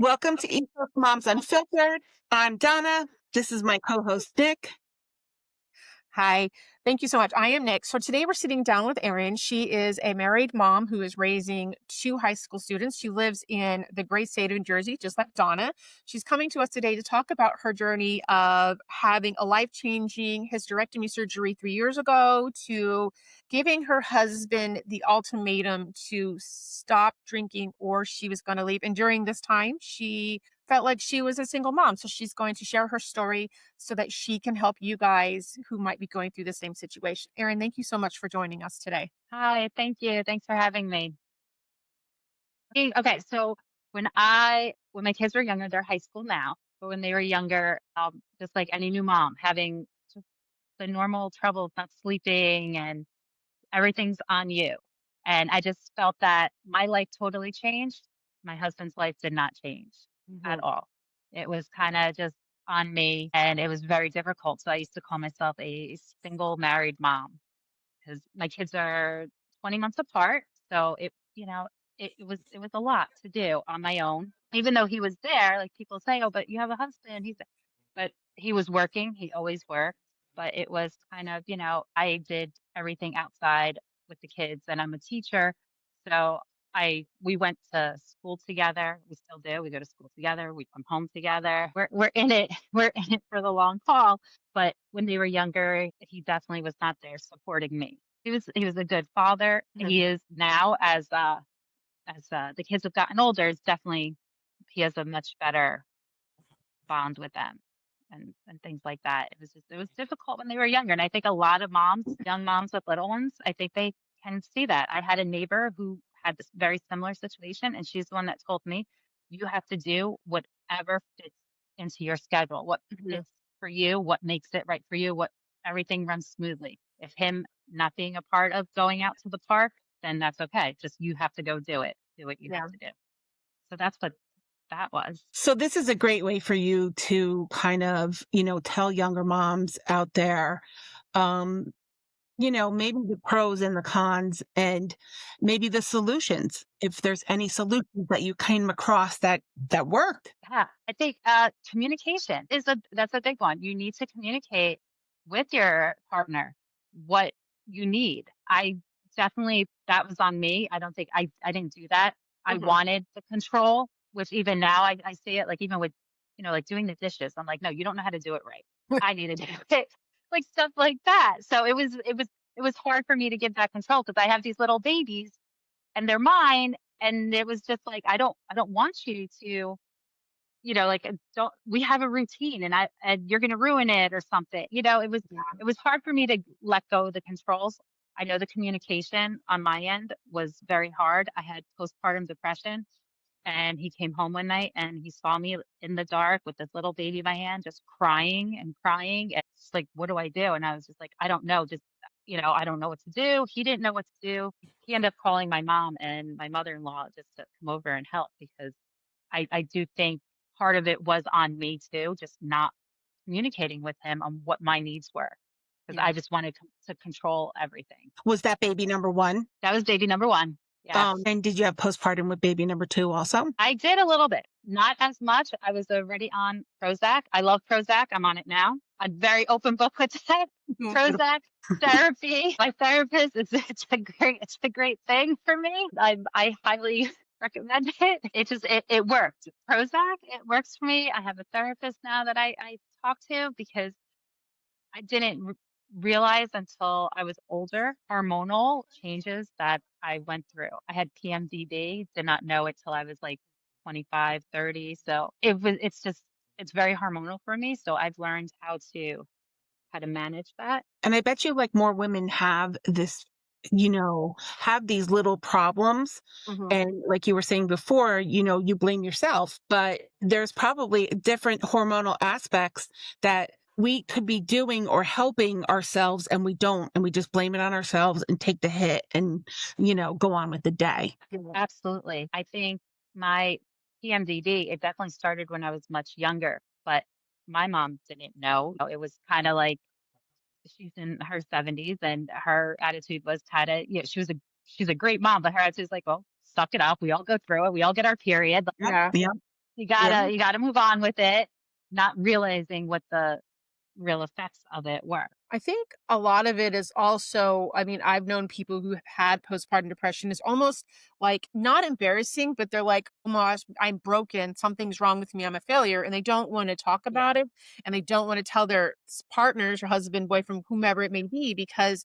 Welcome to East Coast Moms Unfiltered. I'm Donna. This is my co-host, Nick. Hi, thank you so much. I am Nick. So today we're sitting down with Erin. She is a married mom who is raising two high school students. She lives in the great state of New Jersey, just like Donna. She's coming to us today to talk about her journey of having a life-changing hysterectomy surgery 3 years ago to giving her husband the ultimatum to stop drinking or she was going to leave. And during this time, she felt like she was a single mom. So she's going to share her story so that she can help you guys who might be going through the same situation. Erin, thank you so much for joining us today. Hi, thank you. Thanks for having me. Okay, so when my kids were younger, they're high school now, but when they were younger, just like any new mom, having just the normal trouble of not sleeping and everything's on you. And I just felt that my life totally changed. My husband's life did not change at Mhm. all. It was kind of just on me and it was very difficult. So I used to call myself a single married mom because my kids are 20 months apart. So it was a lot to do on my own. Even though he was there, like people say, "Oh, but you have a husband." But he was working. He always worked. But it was kind of, I did everything outside with the kids, and I'm a teacher, so we went to school together. We still do. We go to school together. We come home together. We're in it. We're in it for the long haul. But when they were younger, he definitely was not there supporting me. He was a good father. He is now as the kids have gotten older. It's definitely he has a much better bond with them and things like that. It was difficult when they were younger, and I think a lot of moms, young moms with little ones, I think they can see that. I had a neighbor who had this very similar situation, and she's the one that told me, "You have to do whatever fits into your schedule, what Mhm. fits for you, what makes it right for you, what everything runs smoothly. If him not being a part of going out to the park, then that's okay. Just you have to go do it. Do what you have Yeah. to do." So that's what that was. So this is a great way for you to kind of, tell younger moms out there, um, maybe the pros and the cons and maybe the solutions, if there's any solutions that you came across that worked. Yeah, I think communication is that's a big one. You need to communicate with your partner what you need. I definitely that was on me. I don't think I didn't do that. I Mhm. wanted the control, which even now I see it like even with like doing the dishes. I'm like, no, you don't know how to do it right. I need to do it like stuff like that. So it was hard for me to give that control because I have these little babies and they're mine, and it was just like I don't want you to like, don't we have a routine and you're gonna ruin it or something. It was hard for me to let go of the controls. I know the communication on my end was very hard. I had postpartum depression and he came home one night and he saw me in the dark with this little baby in my hand, just crying and crying. And it's like, what do I do? And I was just like, I don't know. Just, I don't know what to do. He didn't know what to do. He ended up calling my mom and my mother-in-law just to come over and help because I do think part of it was on me too, just not communicating with him on what my needs were because Yeah. I just wanted to control everything. Was that baby number one? That was baby number one. Yes. And did you have postpartum with baby number two also? I did a little bit, not as much. I was already on Prozac. I love Prozac. I'm on it now. I'm very open book with that. Mhm. Prozac therapy. My therapist is it's a great thing for me. I highly recommend it. It worked. Prozac, it works for me. I have a therapist now that I talk to because I didn't realize until I was older hormonal changes that I went through. I had PMDD, did not know it till I was like 25, 30. So it's very hormonal for me. So I've learned how to manage that. And I bet you like more women have this, have these little problems. Hmm. And like you were saying before, you blame yourself, but there's probably different hormonal aspects that we could be doing or helping ourselves and we don't. And we just blame it on ourselves and take the hit and, go on with the day. Absolutely. I think my PMDD, it definitely started when I was much younger, but my mom didn't know. It was kind of like she's in her 70s and her attitude was kind of, she's a great mom, but her attitude is like, well, suck it up. We all go through it. We all get our period. Like, Yeah. Yeah. Yeah. You gotta move on with it, not realizing what the real effects of it were. I think a lot of it is also, I mean, I've known people who have had postpartum depression. It's almost like not embarrassing, but they're like, oh my gosh, I'm broken. Something's wrong with me. I'm a failure. And they don't want to talk Yeah. about it. And they don't want to tell their partners or husband, boyfriend, whomever it may be, because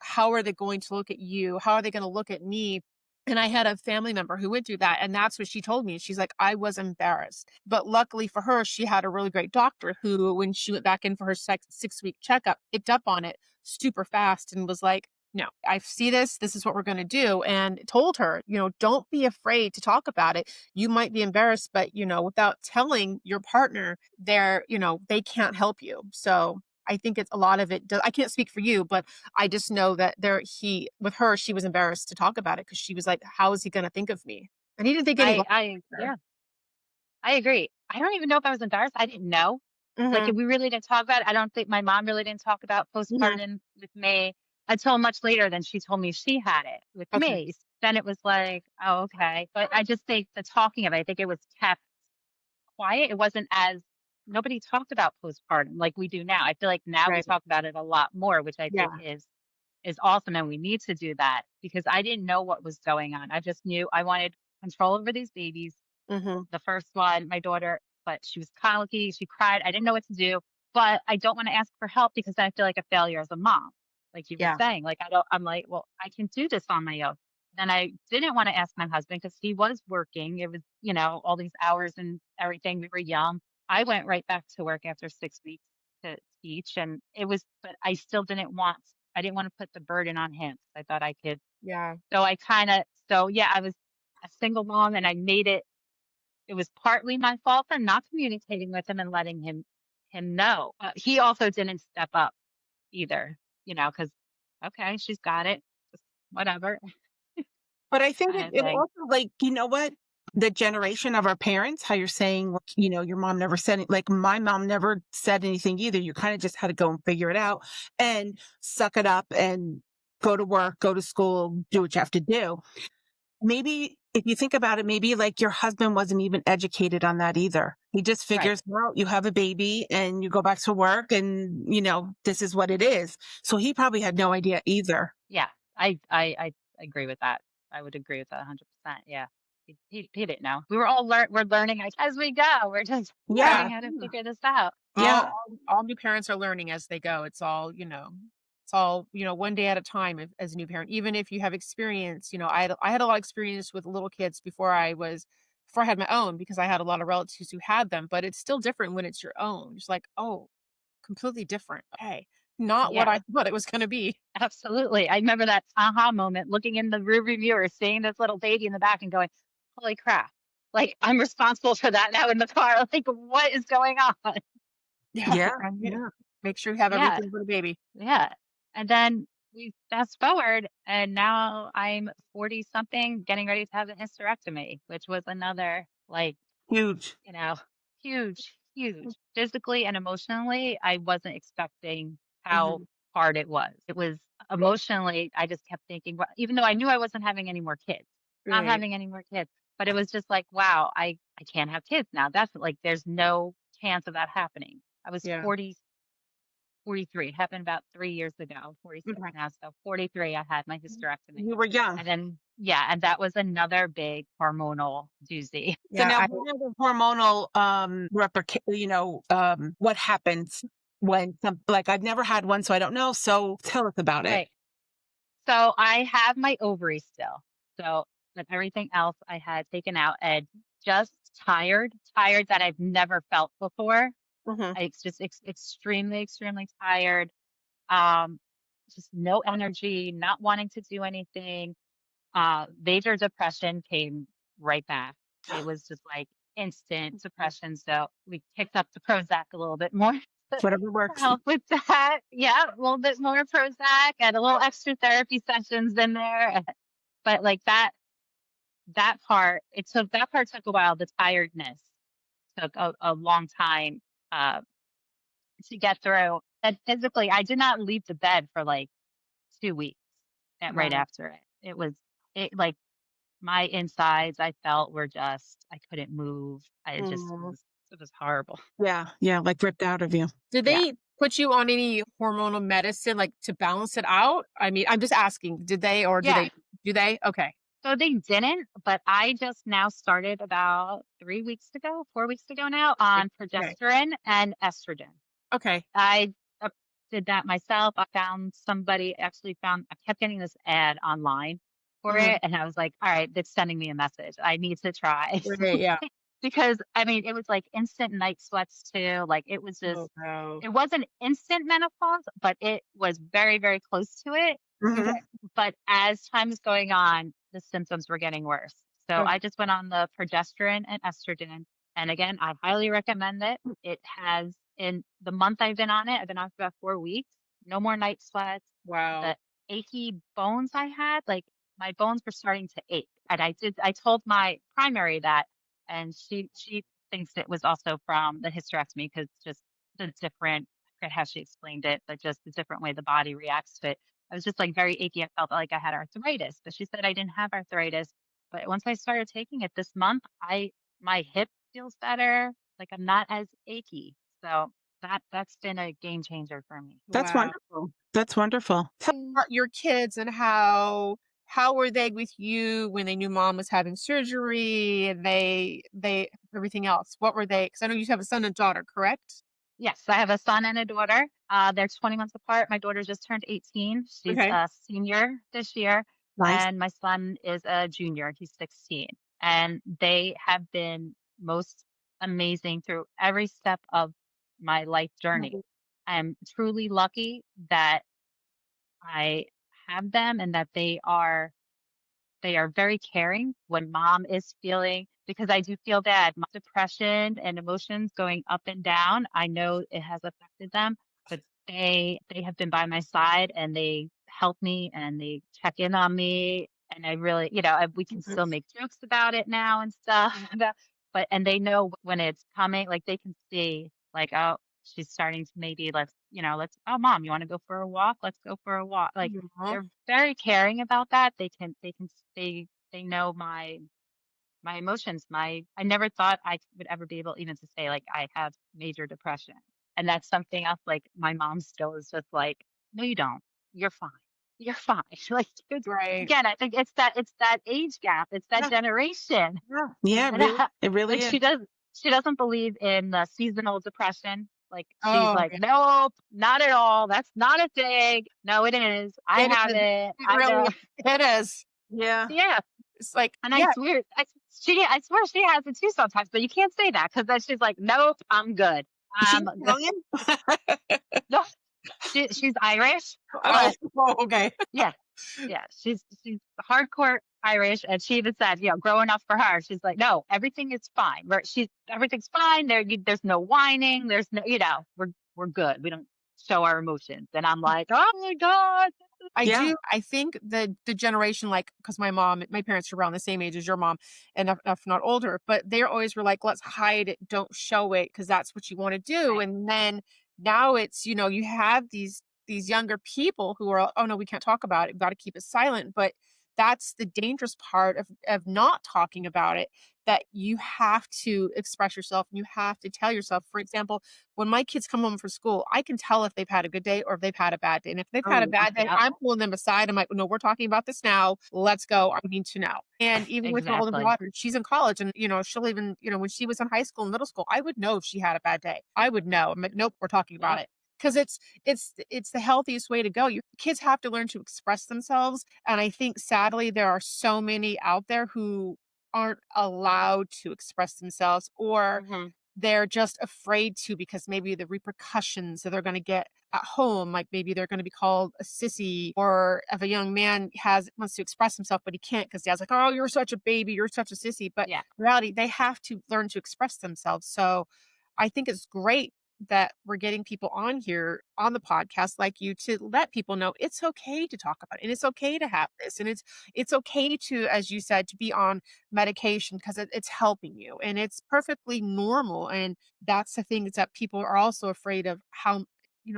how are they going to look at you? How are they going to look at me? And I had a family member who went through that. And that's what she told me. She's like, I was embarrassed. But luckily for her, she had a really great doctor who, when she went back in for her 6 week checkup, picked up on it super fast and was like, no, I see this. This is what we're going to do. And told her, don't be afraid to talk about it. You might be embarrassed, but, without telling your partner, they can't help you. So I think it's a lot of it. I can't speak for you, but I just know that with her, she was embarrassed to talk about it because she was like, how is he going to think of me? And he didn't think any wrong of her. Yeah, I agree. I don't even know if I was embarrassed. I didn't know. Like, Hmm. if we really didn't talk about it, I don't think my mom really didn't talk about Hmm. postpartum with me until much later than she told me she had it with Okay. me. Then it was like, oh, okay. But I just think the talking of it, I think it was kept quiet. It wasn't as nobody talked about postpartum like we do now. I feel like now we Right. talk about it a lot more, which I think Yeah. is awesome, and we need to do that because I didn't know what was going on. I just knew I wanted control over these babies. Hmm. The first one, my daughter, but she was colicky, she cried. I didn't know what to do, but I don't want to ask for help because then I feel like a failure as a mom. Like you were Yeah. saying, like I'm like, well, I can do this on my own. Then I didn't want to ask my husband because he was working. It was, all these hours and everything. We were young. I went right back to work after 6 weeks to teach. And but I didn't want to put the burden on him. I thought I could. Yeah. So yeah, I was a single mom and it was partly my fault for not communicating with him and letting him know. He also didn't step up either, because okay, she's got it, just whatever But I think kind of it thing. also, like, you know what? The generation of our parents, how you're saying, like, your mom never said it. Like, my mom never said anything either. You kind of just had to go and figure it out and suck it up and go to work, go to school, do what you have to do. Maybe if you think about it, maybe like your husband wasn't even educated on that either. He just Right. figures, well, you have a baby and you go back to work and, this is what it is. So he probably had no idea either. Yeah. I agree with that. I would agree with that 100%. Yeah. He didn't know. We're learning as we go. We're just Yeah. learning how to figure this out. all Yeah. all, all new parents are learning as they go. It's all one day at a time as a new parent. Even if you have experience, I had a lot of experience with little kids before I had my own, because I had a lot of relatives who had them, but it's still different when it's your own. It's like, oh, completely different. Okay, not what Yeah. I thought it was going to be. Absolutely. I remember that aha moment looking in the rearview mirror, seeing this little baby in the back and going, holy crap. Like I'm responsible for that now in the car. Like what is going on? Yeah, Yeah. right. Yeah. Make sure you have Yeah. everything for the baby. Yeah. And then we fast forward and now I'm 40 something getting ready to have a hysterectomy, which was another like, Huge. you know, huge. Physically and emotionally, I wasn't expecting how Hmm. hard it was. It was emotionally, I just kept thinking, well, even though I knew I wasn't having any more kids, not Right. having any more kids, but it was just like, wow, I can't have kids now. That's like, there's no chance of that happening. I was Yeah. 43. It happened about 3 years ago, 46 Okay. now. So 43, I had my hysterectomy. You were young. And then, yeah, and that was another big hormonal doozy. So Yeah. now what are the hormonal what happens when like I've never had one, so I don't know. So tell us about it. Right. So I have my ovaries still. So, but everything else I had taken out and just tired that I've never felt before. Hmm. It's just extremely tired. Um, just no energy, not wanting to do anything. Major depression came right back. It was just like instant depression. So we picked up the Prozac a little bit more Whatever to works. help with that. Yeah, a little bit more Prozac and a little extra therapy sessions in there. But like that part took a while. The tiredness took a long time uh, to get through. And physically, I did not leave the bed for like 2 weeks right Wow. after it. It was it like my insides, I felt were just I couldn't move. I just Mm. it was horrible. Yeah, yeah, like ripped out of you. Did Yeah. they put you on any hormonal medicine, like, to balance it out? I mean, I'm just asking, did they or Yeah. do they? Okay. So they didn't, but I just now started about 3 weeks ago, 4 weeks ago now Okay. on Okay. progesterone and estrogen. Okay. I did that myself. I found somebody actually found I kept getting this ad online for Mhm. it, and I was like, "All right, it's sending me a message. I need to try." Right, yeah. Because, I mean, it was like instant night sweats too, like, Oh, no. it wasn't instant menopause, but it was very, very close to it. Okay. Mhm. But as time is going on, the symptoms were getting worse. So Okay. I just went on the progesterone and estrogen. And again, I highly recommend it. It has, in the month I've been on it, I've been on for about 4 weeks, no more night sweats. Wow. The achy bones I had, like my bones were starting to ache. And I told my primary that, and she thinks it was also from the hysterectomy because just the different, I forget how she explained it, but just the different way the body reacts to it. I was just like very achy. I felt like I had arthritis, but she said I didn't have arthritis. But once I started taking it this month, my hip feels better. Like I'm not as achy. So that's been a game changer for me. That's Wow. wonderful. That's wonderful. About your kids and how were they with you when they knew mom was having surgery and they everything else? What were they? Because I know you have a son and daughter, correct? Yes, I have a son and a daughter. They're 20 months apart. My daughter just turned 18. She's Okay. a senior this year, Nice. and my son is a junior. He's 16. And they have been most amazing through every step of my life journey. Mhm. I'm truly lucky that I have them and that they are very caring when mom is feeling because I do feel bad. My depression and emotions going up and down, I know it has affected them, but they have been by my side and they help me and they check in on me. And I really, we can Mhm. still make jokes about it now and stuff. But and they know when it's coming, like they can see, like, oh, she's starting to maybe oh mom, you want to go for a walk? Let's go for a walk. Like Aw. they're very caring about that. They know my emotions. I never thought I would ever be able even to say like I have major depression. And that's something else like my mom still is just like, no, you don't. You're fine. You're fine. Like Right. again, I think it's that age gap. It's that Yeah, generation. yeah. Yeah, And it really like is. she doesn't believe in the seasonal depression. Like she's Oh, like, yeah. nope, not at all. That's not a thing. No, it is. I It have is. it. It I really know. is. It is. Yeah. Yeah. It's like, And yeah, I swear she has it too sometimes, but you can't say that because then she's like, nope, I'm good. She's I'm good. Italian? No, she's Irish, oh, but oh, okay. yeah, yeah, she's hardcore Irish, and she even said, growing up for her, she's like, no, everything is fine. Everything's fine. There's no whining. There's no, we're good. We don't show our emotions. And I'm like, oh my god, Yeah. I think the generation, like, because my parents are around the same age as your mom, and if not older, but they always were like, let's hide it, don't show it, because that's what you want to do. right? And then now it's, you have these younger people who are, oh no, we can't talk about it, we've got to keep it silent. But that's the dangerous part of not talking about it, that you have to express yourself and you have to tell yourself. For example, when my kids come home from school, I can tell if they've had a good day or if they've had a bad day. And if they've Oh, had a yeah. bad day, Yep, I'm pulling them aside. I'm like, no, we're talking about this now. Let's go. I need to know. And even with my older exactly. daughter, she's in college and, she'll even, when she was in high school and middle school, I would know if she had a bad day. I would know. I'm like, nope, we're talking about Yep. it. Because it's the healthiest way to go. Your kids have to learn to express themselves. And I think sadly there are so many out there who aren't allowed to express themselves, or Hmm. they're just afraid to because maybe the repercussions that they're going to get at home, like maybe they're going to be called a sissy, or if a young man wants to express himself but he can't because dad's like, oh, you're such a baby, you're such a sissy. But Yeah. in reality, they have to learn to express themselves. So I think it's great that we're getting people on here on the podcast like you to let people know it's okay to talk about it and it's okay to have this, and it's okay to, as you said, to be on medication because it's helping you and it's perfectly normal. And that's the things that people are also afraid of, how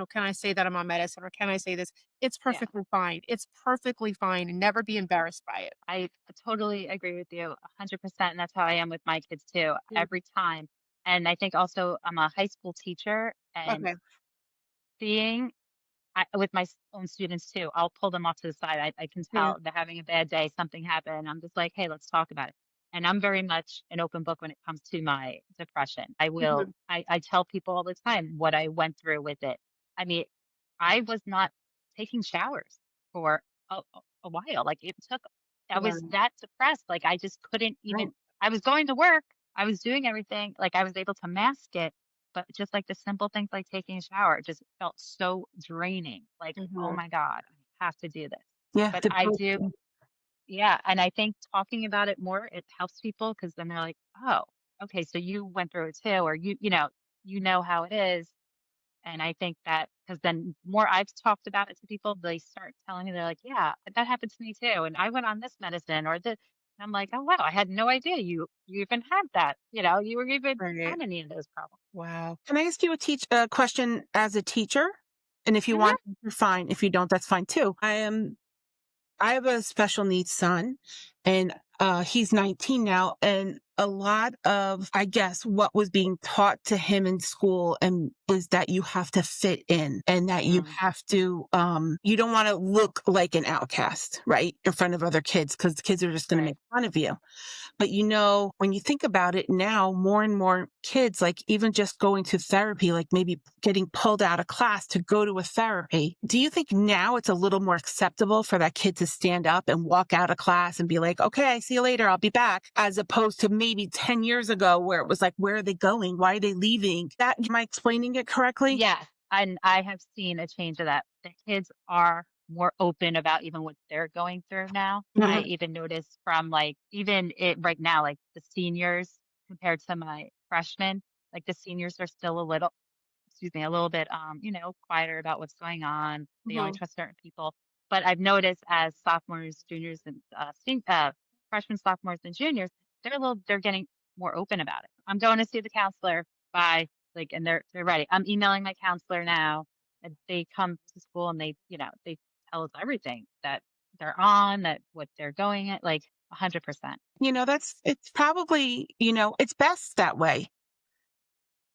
can I say that I'm on medicine or can I say this? It's Yeah. perfectly fine. It's perfectly fine and never be embarrassed by it. I totally agree with you 100%. And that's how I am with my kids too, Mm, every time. And I think also I'm a high school teacher and okay. seeing with my own students too, I'll pull them off to the side. I can Yeah. tell they're having a bad day, something happened. I'm just like, hey, let's talk about it. And I'm very much an open book when it comes to my depression. Mhm. I tell people all the time what I went through with it. I mean, I was not taking showers for a while. Like it took, I was Right. that depressed. Like I just couldn't Right. even, I was going to work. I was doing everything. Like I was able to mask it, but just like the simple things like taking a shower just felt so draining. Like, oh Mhm. my God, I have to do this. Yeah, But I do, depression. yeah. And I think talking about it more, it helps people because then they're like, oh, okay, so you went through it too, or you know how it is. And I think that because then more I've talked about it to people, they start telling me they're like, yeah, that happened to me too. And I went on this medicine or this. And I'm like, oh wow, I had no idea you even had that. You were even Right. had any of those problems. Wow. Can I ask you a question as a teacher? And if you Mhm. want, you're fine. If you don't, that's fine too. I have a special needs son, and he's 19 now. And a lot of, I guess, what was being taught to him in school and is that you have to fit in and that you Mm, have to, you don't want to look like an outcast, right, in front of other kids because the kids are just going to right. make fun of you. But when you think about it now, more and more kids, like even just going to therapy, like maybe getting pulled out of class to go to a therapy. Do you think now it's a little more acceptable for that kid to stand up and walk out of class and be like, okay, see you later, I'll be back, as opposed to maybe 10 years ago where it was like, where are they going? Why are they leaving? Am I explaining it correctly? Yes, and I have seen a change of that. The kids are more open about even what they're going through now. I Mhm. even noticed from like even it right now, like the seniors compared to my freshmen, like the seniors are still a little excuse me, a little bit, quieter about what's going on. They only Mhm. trust certain people. But I've noticed as sophomores, juniors, and freshmen, sophomores, and juniors, they're getting more open about it. I'm going to see the counselor by like, and they're ready. I'm emailing my counselor now, and they come to school and they tell us everything that they're on, that what they're going at, like 100%. It's probably, it's best that way.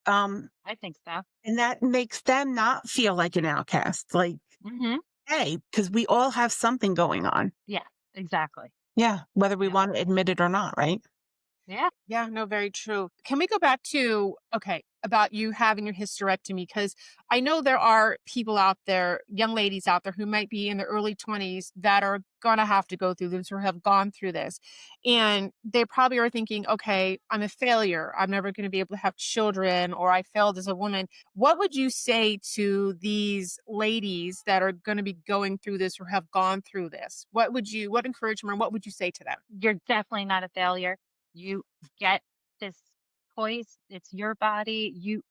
Um, I think so. and that makes them not feel like an outcast. Like, Hmm. hey, because we all have something going on. Yeah, exactly. Yeah, whether we Yep. want to admit it or not, right? Yeah. Yeah, no, very true. Can we go back to, okay, about you having your hysterectomy? Because I know there are people out there, young ladies out there who might be in their early 20s that are going to have to go through this or have gone through this. And they probably are thinking, okay, I'm a failure. I'm never going to be able to have children, or I failed as a woman. What would you say to these ladies that are going to be going through this or have gone through this? What encouragement, what would you say to them? You're definitely not a failure. You get this choice. It's your body. You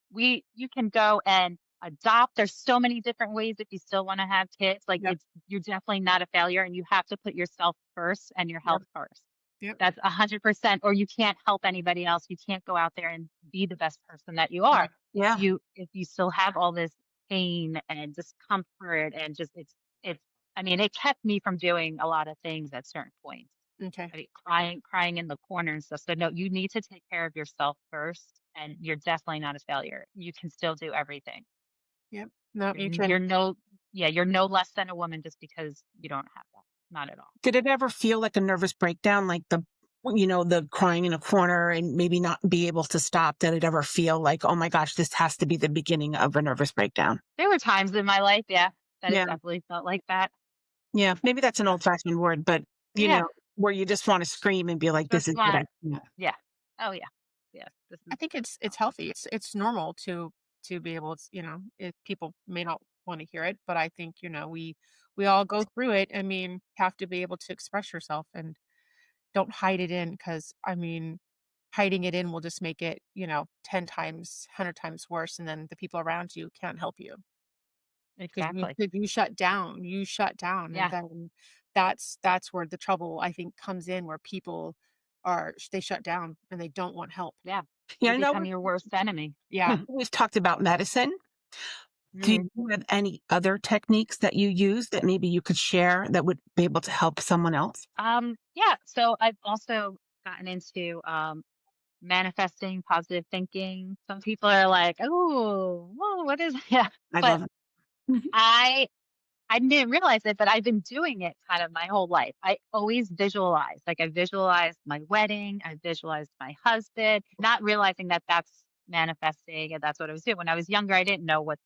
can go and adopt. There's so many different ways if you still want to have kids. Like Yep. you're definitely not a failure and you have to put yourself first and your Yep. health first. Yep. That's 100%, or you can't help anybody else. You can't go out there and be the best person that you are. Right. Yeah. If you still have all this pain and discomfort and just it's I mean, it kept me from doing a lot of things at certain points. Okay. I mean, crying in the corner and stuff. So no, you need to take care of yourself first, and you're definitely not a failure. You can still do everything. Yep. No, You're, you n- can. you're no, yeah, you're no less than a woman just because you don't have that. Not at all. Did it ever feel like a nervous breakdown, like the crying in a corner and maybe not be able to stop? Did it ever feel like, oh my gosh, this has to be the beginning of a nervous breakdown? There were times in my life, yeah, that it Yeah. definitely felt like that. Yeah. Maybe that's an Yeah, old fashioned word, but, yeah, where you just want to scream and be like, this just is what want I to, can't. yeah, oh yeah, yeah. This is I think it's healthy. It's normal to be able to, if people may not want to hear it, but I think, we all go through it. I mean, have to be able to express yourself and don't hide it in because I mean, hiding it in will just make it, 10 times, 100 times worse and then the people around you can't help you because exactly, you shut down. You shut down and yeah, then that's where the trouble I think comes in where people they shut down and they don't want help. yeah. Yeah, You I know become your worst enemy. Yeah. we've talked about medicine. Do Mhm. you have any other techniques that you use that maybe you could share that would be able to help someone else? Yeah. So I've also gotten into manifesting positive thinking. Some people are like, "Oh, whoa, what is yeah?" I But love it. Mhm. I I didn't realize it, but I've been doing it kind of my whole life. I always visualize, like I visualized my wedding, I visualized my husband, not realizing that that's manifesting and that's what I was doing. When I was younger, I didn't know what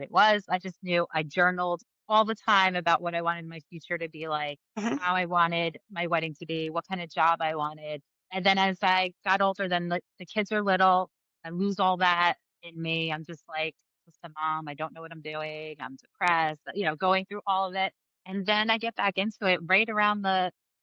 it was. I just knew I journaled all the time about what I wanted my future to be like, Mhm. how I wanted my wedding to be, what kind of job I wanted. And then as I got older, then the kids are little, I lose all that in me. I'm just like, just a mom. I don't know what I'm doing. I'm depressed, going through all of it. And then I get back into it right around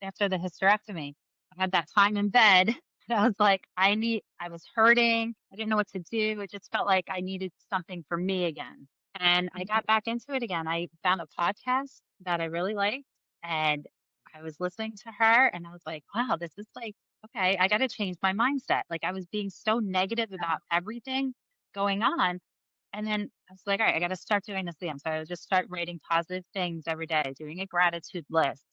after the hysterectomy. I had that time in bed. And I was like, I was hurting. I didn't know what to do. It just felt like I needed something for me again. And I got back into it again. I found a podcast that I really liked and I was listening to her and I was like, wow, this is like, okay, I got to change my mindset. Like I was being so negative about everything going on and then I was like, all right, I got to start doing this again. So I would just start writing positive things every day, doing a gratitude list.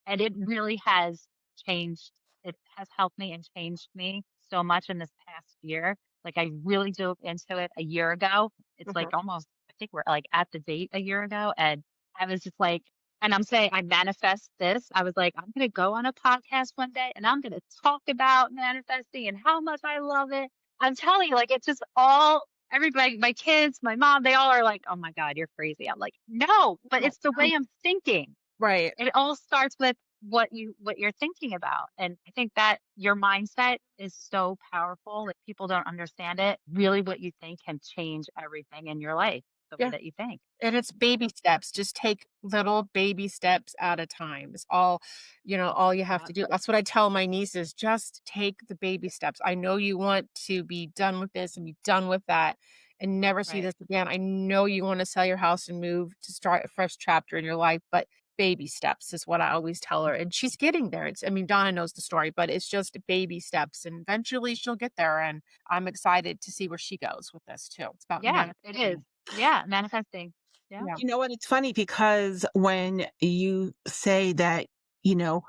And it really has changed. It has helped me and changed me so much in this past year. Like I really dove into it a year ago. It's like Mhm. almost, I think we're like at the date a year ago. And I was just like, and I'm saying I manifest this. I was like, I'm going to go on a podcast one day and I'm going to talk about manifesting and how much I love it. I'm telling you, like, it's just all everybody, my kids, my mom, they all are like, "Oh my god, you're crazy." I'm like, "No, but Oh, it's the way I'm thinking." Right. It all starts with what you're thinking about, and I think that your mindset is so powerful, like, people don't understand it. Really what you think can change everything in your life, the way Yeah. that you think. And it's baby steps. Just take little baby steps at a time. It's all you have Yeah, to do. That's what I tell my nieces. Just take the baby steps. I know you want to be done with this and be done with that and never see right. this again. I know you want to sell your house and move to start a fresh chapter in your life, but baby steps is what I always tell her. And she's getting there. I mean, Donna knows the story, but it's just baby steps and eventually she'll get there. And I'm excited to see where she goes with this too. It's about Yeah, it is. manifesting. Yeah, manifesting. Yeah, Yeah. You know what? It's funny because when you say that, you know,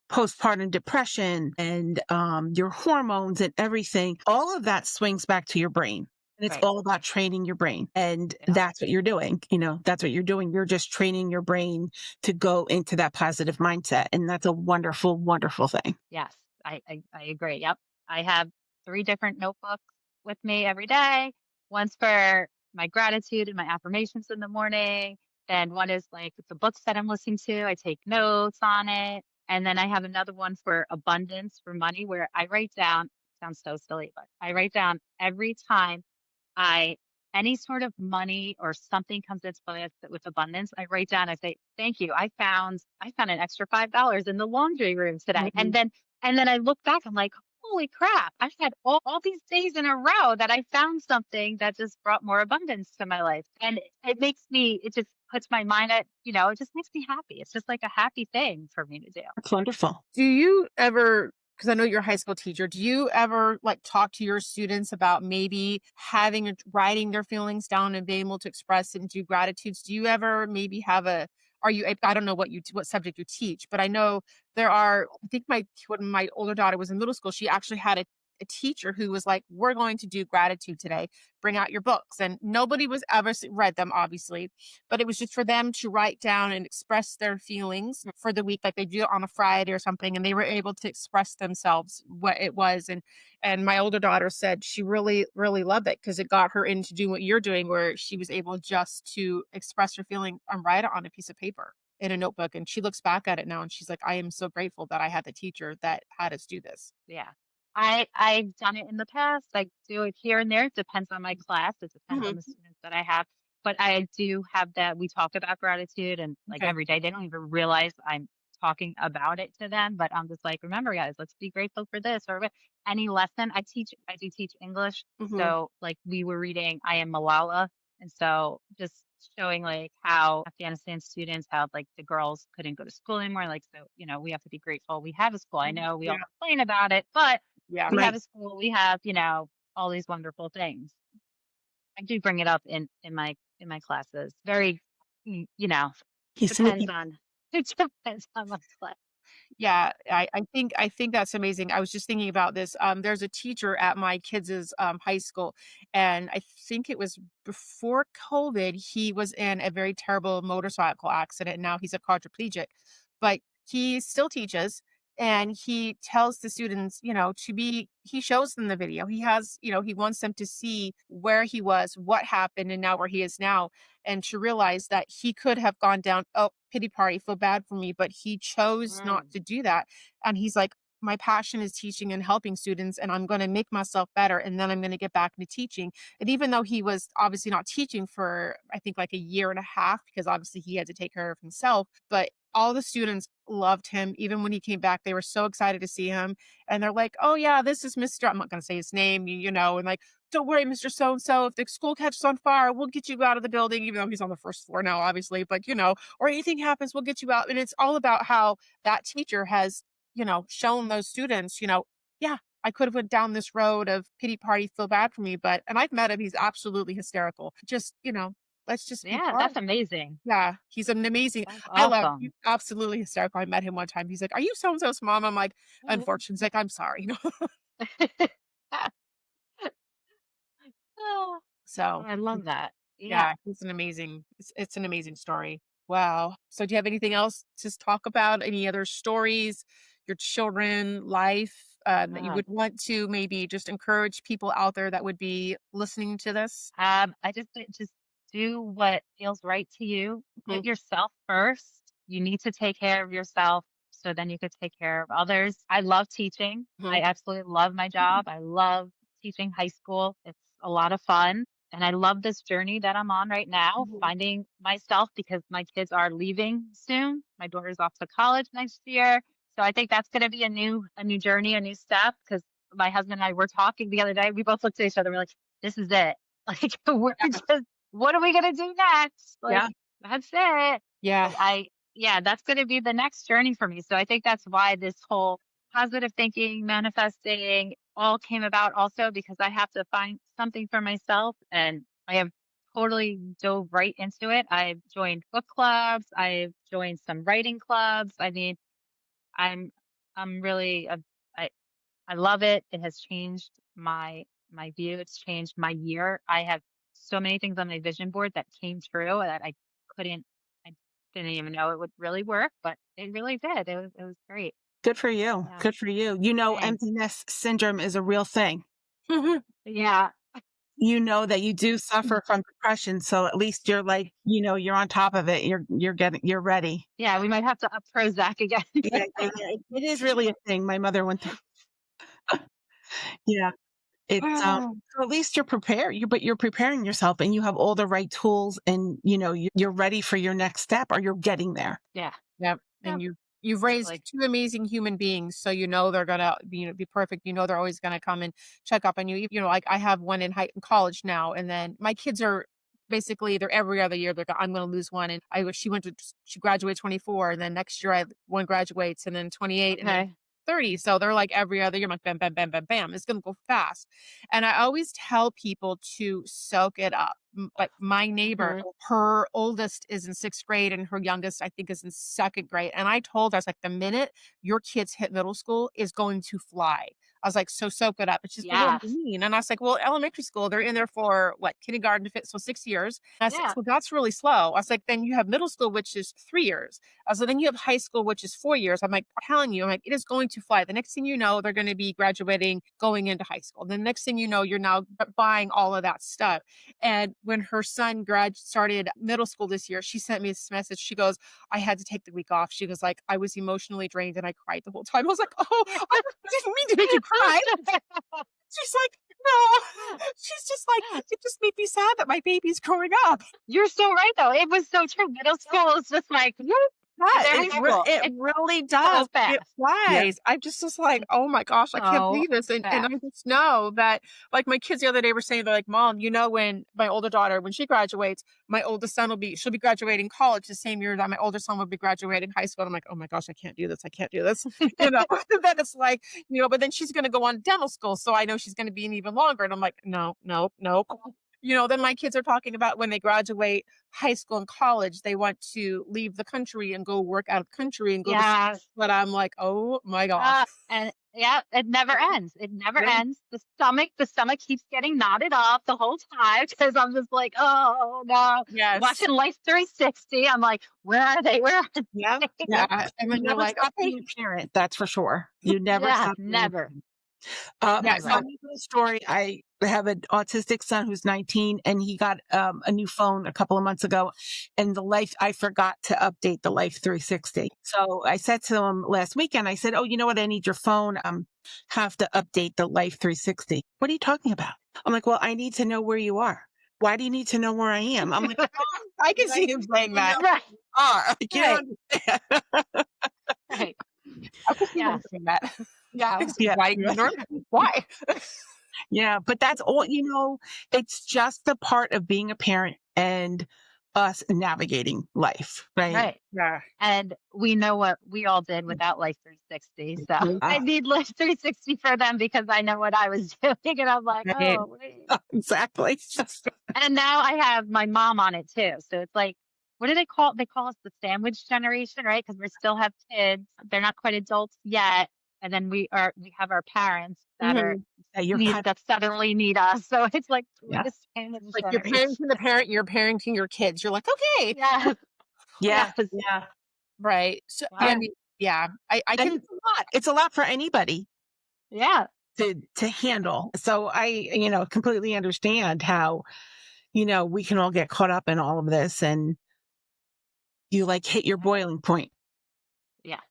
postpartum depression and your hormones and everything, all of that swings back to your brain. And it's right. all about training your brain. And Yeah. that's what you're doing. That's what you're doing. You're just training your brain to go into that positive mindset. And that's a wonderful, wonderful thing. Yes, I agree. Yep. I have 3 different notebooks with me every day. One's for my gratitude and my affirmations in the morning. Then one is like the books that I'm listening to. I take notes on it. And then I have another one for abundance, for money, where I write down, sounds so silly, but I write down every time I any sort of money or something comes into play with abundance, I write down, I say, "Thank you. I found an extra $5 in the laundry room today." Mhm. And then I look back, I'm like, "Holy crap. I've had all these days in a row that I found something that just brought more abundance to my life." And it just puts my mind it just makes me happy. It's just like a happy thing for me to do. That's wonderful. Do you ever, because I know you're a high school teacher, do you ever like talk to your students about maybe writing their feelings down and being able to express and do gratitudes? Do you ever maybe are you, I don't know what subject you teach, but I know I think when my older daughter was in middle school, she actually had a teacher who was like, we're going to do gratitude today. Bring out your books. And nobody was ever read them, obviously, but it was just for them to write down and express their feelings for the week, like they do it on a Friday or something, and they were able to express themselves what it was. And my older daughter said she really, really loved it because it got her into doing what you're doing, where she was able just to express her feeling and write it on a piece of paper in a notebook. And she looks back at it now and she's like, I am so grateful that I had the teacher that had us do this. Yeah. I've done it in the past. I do it here and there. It depends on my class. It depends on Mhm. the students that I have. But I do have that we talk about gratitude and like Okay. every day. They don't even realize I'm talking about it to them. But I'm just like, remember, guys, let's be grateful for this or any lesson. I do teach English. Hmm. So like we were reading I Am Malala. And so just showing like how Afghanistan students, how like the girls couldn't go to school anymore. Like, so, we have to be grateful we have a school. I know we Yeah. all complain about it, but Yeah. we have Right. a school, we have, all these wonderful things. I do bring it up in my classes. Very, you know, He's depends sneaky. on it depends on my class. Yeah, I think that's amazing. I was just thinking about this. There's a teacher at my kids' high school, and I think it was before COVID. He was in a very terrible motorcycle accident. And now he's a quadriplegic, but he still teaches, and he tells the students, to be. He shows them the video. He has, he wants them to see where he was, what happened, and now where he is now, and to realize that he could have gone down, "Oh, pity party, feel bad for me," but he chose not Mm, to do that, and he's like, "My passion is teaching and helping students, and I'm gonna make myself better, and then I'm gonna get back into teaching." And even though he was obviously not teaching for, I think, like, a year and a half, because obviously he had to take care of himself, but all the students loved him. Even when he came back, they were so excited to see him, and they're like, "Oh, yeah, this is Mr." I'm not gonna say his name, and like, "Don't worry, Mr. So and so. If the school catches on fire, we'll get you out of the building," even though he's on the first floor now, obviously. But, or anything happens, we'll get you out. And it's all about how that teacher has, shown those students, yeah, I could have went down this road of pity party, feel bad for me. And I've met him. He's absolutely hysterical. Just, let's just be yeah, part. that's amazing. Yeah, he's an amazing. That's I love he's awesome. absolutely hysterical. I met him one time. He's like, "Are you so and so's mom?" I'm like, "Unfortunately." He's like, "I'm sorry." Oh, So I love that. Yeah. yeah, it's an amazing story. Wow. So do you have anything else to talk about? Any other stories, your children, life, that you Uh, would want to maybe just encourage people out there that would be listening to this? I just think just do what feels right to you. Mhm, Put yourself first. You need to take care of yourself so then you could take care of others. I love teaching. I mhm, absolutely love my job. I love teaching high school. It's a lot of fun. And I love this journey that I'm on right now, mhm, finding myself because my kids are leaving soon. My daughter's off to college next year. So I think that's going to be a new journey, a new step because my husband and I were talking the other day. We both looked at each other. We're like, this is it. Like, we're yeah, just, what are we gonna do next? Like, yeah, that's it. yeah, But yeah, that's gonna be the next journey for me. So I think that's why this whole positive thinking, manifesting all came about also because I have to find something for myself and I have totally dove right into it. I've joined book clubs, I've joined some writing clubs. I mean, I'm I'm really I love it. It has changed my view. It's changed my year. I have so many things on my vision board that came true that couldn't I didn't even know it would really work, but it really did. It was great. Good for you. Yeah. Good for you. Thanks. Emptiness syndrome is a real thing. mhm, Yeah. You know that you do suffer from depression, so at least you're like, you're on top of it. You're ready. Yeah, we might have to up Prozac again. Yeah, yeah, yeah. It is really a thing. My mother went through. Yeah. It's, so at least you're prepared. But you're preparing yourself and you have all the right tools and, you're ready for your next step or you're getting there. Yeah. yep. Yeah. And you've raised Totally. two amazing human beings, so they're gonna be perfect. They're always gonna come and check up on you. Like I have one in college now, and then my kids are basically they're every other year. I'm gonna lose one, and she graduated 24, and then next year one graduates, and then 28, and then Okay. 30. So they're like every other year. I'm like bam, bam, bam, bam, bam. It's gonna go fast, and I always tell people to soak it up. Like my neighbor, Mhm. her oldest is in sixth grade and her youngest, I think, is in second grade. And I told her, I was like, the minute your kids hit middle school is going to fly. I was like, so soak it up. And she's like, what do Yes. you mean? And I was like, well, elementary school, they're in there for what, kindergarten to fit, so 6 years. And I said, Yeah. well, that's really slow. I was like, then you have middle school, which is 3 years. I was like, then you have high school, which is 4 years. I'm like, I'm telling you, I'm like, it is going to fly. The next thing you know, they're going to be graduating, going into high school. The next thing you know, you're now buying all of that stuff. And when her son started middle school this year, she sent me this message. She goes, I had to take the week off. She was like, I was emotionally drained and I cried the whole time. I was like, oh, I didn't mean to make you cry. She's like, no. She's just like, it just made me sad that my baby's growing up. You're so right though. It was so true. Middle school is just like, whoop, Yeah, and then high school. it It's really so does. It fast. Yep. flies. I just like, "Oh my gosh, I can't So believe this." And I fast. just know that like my kids the other day were saying, they're like, "Mom, when my older daughter, when she graduates, my oldest son she'll be graduating college the same year that my older son will be graduating high school." I'm like, "Oh my gosh, I can't do this. I can't do this." And then it's like, but then she's gonna go on dental school, so I know she's gonna be in even longer. And I'm like, "No, no, no." Then my kids are talking about when they graduate high school and college, they want to leave the country and go work out of the country and go to school. Yes. But I'm like, oh my gosh. And yeah, it never ends. It never Yeah. ends. The stomach keeps getting knotted up the whole time because I'm just like, oh no. Yes. Watching Life 360. I'm like, where are they? Where are Yeah, they? yep. Yeah. And You then you're never like, stop okay. being a parent, that's for sure. You never Yeah, stop being a never. parent. Yeah. So Never. I'll make a story. I have an autistic son who's 19, and he got a new phone a couple of months ago, and I forgot to update the Life 360. So I said to him last weekend, I said, "Oh, you know what? I need your phone. Have to update the Life 360." What are you talking about? I'm like, "Well, I need to know where you are. Why do you need to know where I am?" I'm like, I can "I see him need saying to know that. Right. where you are." Like, you Right. don't understand. Right. I can see him Yes. saying that. Yeah. I was like, Yeah. why ignore me? Why? Yeah, but that's all, it's just a part of being a parent and us navigating life, right? Right. Yeah. And we know what we all did without Life 360. So I Yeah, need Life 360 for them because I know what I was doing. And I'm like, Right. oh, wait. exactly. And now I have my mom on it too. So it's like, what do they call it? They call us the sandwich generation, right? Because we still have kids. They're not quite adults yet. And then we have our parents that are Mhm. Yeah, you're need kind that suddenly need us. So it's like we're yeah. the sandwich Like you're generation. parenting the parent, you're parenting your kids. You're like, okay. Yes. Yeah, Yes. yeah. Right. So I Yeah. Wow. mean, yeah, I And can. it's a lot. It's a lot for anybody Yeah. to handle. So I, completely understand how, we can all get caught up in all of this, and you like hit your boiling point Yeah.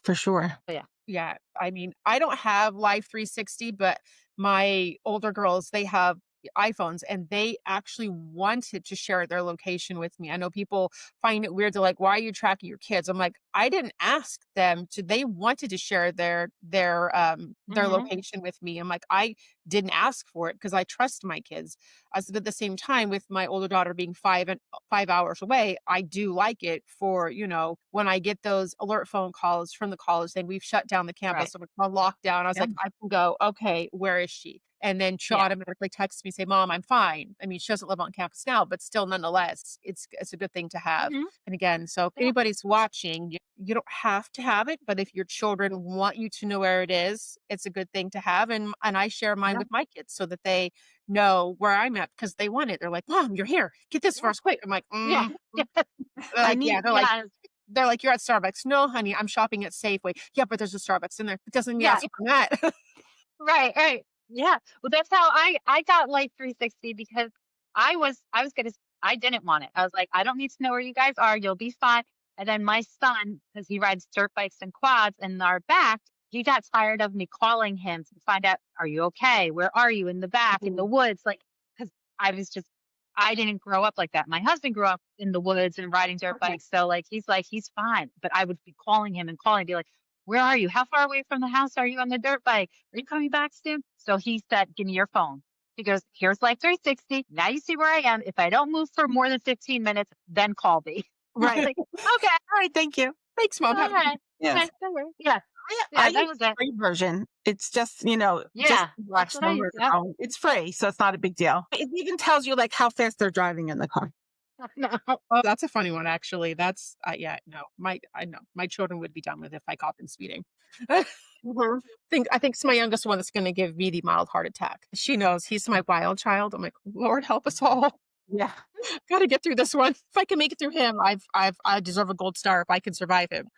for sure. Yeah. Yeah, I mean, I don't have Life 360, but my older girls, they have iPhones and they actually wanted to share their location with me. I know people find it weird. They're like, "Why are you tracking your kids?" I'm like, "I didn't ask them to. They wanted to share their Hmm. location with me." I'm like, "I didn't ask for it because I trust my kids." I said at the same time, with my older daughter being 5 hours away, I do like it for, when I get those alert phone calls from the college saying we've shut down the Right. campus, so we're on lockdown. I was Yeah. like, I can go, okay, where is she? And then she'll Yeah. automatically text me, say, Mom, I'm fine. I mean, she doesn't live on campus now, but still, nonetheless, it's a good thing to have. Hmm. And again, so if Yeah. anybody's watching, you don't have to have it, but if your children want you to know where it is, it's a good thing to have. And I share mine Yeah. with my kids so that they know where I'm at because they want it. They're like, Mom, you're here. Get this for Yeah. us quick. I'm like, Yeah. Yeah. they're I like, need yeah. Yes. They're like, you're at Starbucks. No, honey, I'm shopping at Safeway. Yeah, but there's a Starbucks in there. It doesn't mean Yeah. ask for that. Right. Right. Yeah. Well, that's how I got Life 360 because I was gonna I didn't want it. I was like, I don't need to know where you guys are. You'll be fine. And then my son, because he rides dirt bikes and quads and our back, he got tired of me calling him to find out, are you okay? Where are you in the back in the Mhm. woods? Like, because I didn't grow up like that. My husband grew up in the woods and riding dirt Okay. bikes. So like, he's fine. But I would be calling him and calling, be like, where are you? How far away from the house are you on the dirt bike? Are you coming back soon? So he said, give me your phone. He goes, here's Life 360. Now you see where I am. If I don't move for more than 15 minutes, then call me. I was Right. like, okay, All right. Thank you. Thanks, Mom. all Have a good right. Yes. Okay, don't worry. Yeah. I Yeah, that use was the it. free version. It's just, just Yeah. That's watch what I them used where to they're have. going. It's free, so it's not a big deal. It even tells you like how fast they're driving in the car. No. Oh, that's a funny one, actually. That's yeah, no, I know my children would be done with if I caught them speeding. Mhm. I think it's my youngest one that's going to give me the mild heart attack. She knows he's my wild child. I'm like, Lord help us all. Yeah. Got to get through this one. If I can make it through him, I deserve a gold star if I can survive him.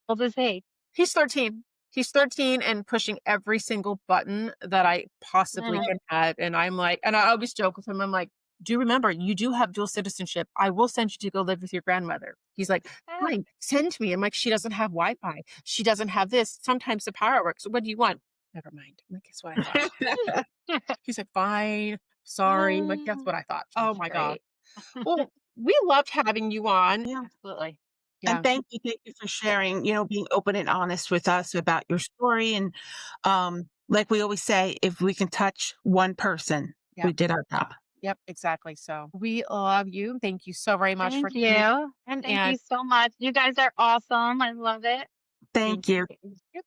What was he? He's 13. He's 13 and pushing every single button that I possibly Mhm. can have. And I'm like, and I always joke with him. I'm like, do remember, you do have dual citizenship. I will send you to go live with your grandmother. He's like, Yeah. fine, send me. I'm like, she doesn't have Wi-Fi. She doesn't have this. Sometimes the power works. What do you want? Never mind. I'm like, guess what I thought? He's like, fine, sorry. I'm like, guess what I thought? Oh That's my God. great. Well, we loved having you on. Yeah. Absolutely. And Yeah. thank you for sharing, being open and honest with us about your story. And like we always say, if we can touch one person, Yeah. we did our job. Yep, exactly. So we love you. Thank you so very much for Thank coming you. in Thank you and so much. You guys are awesome. I love it. thank Thank you. you.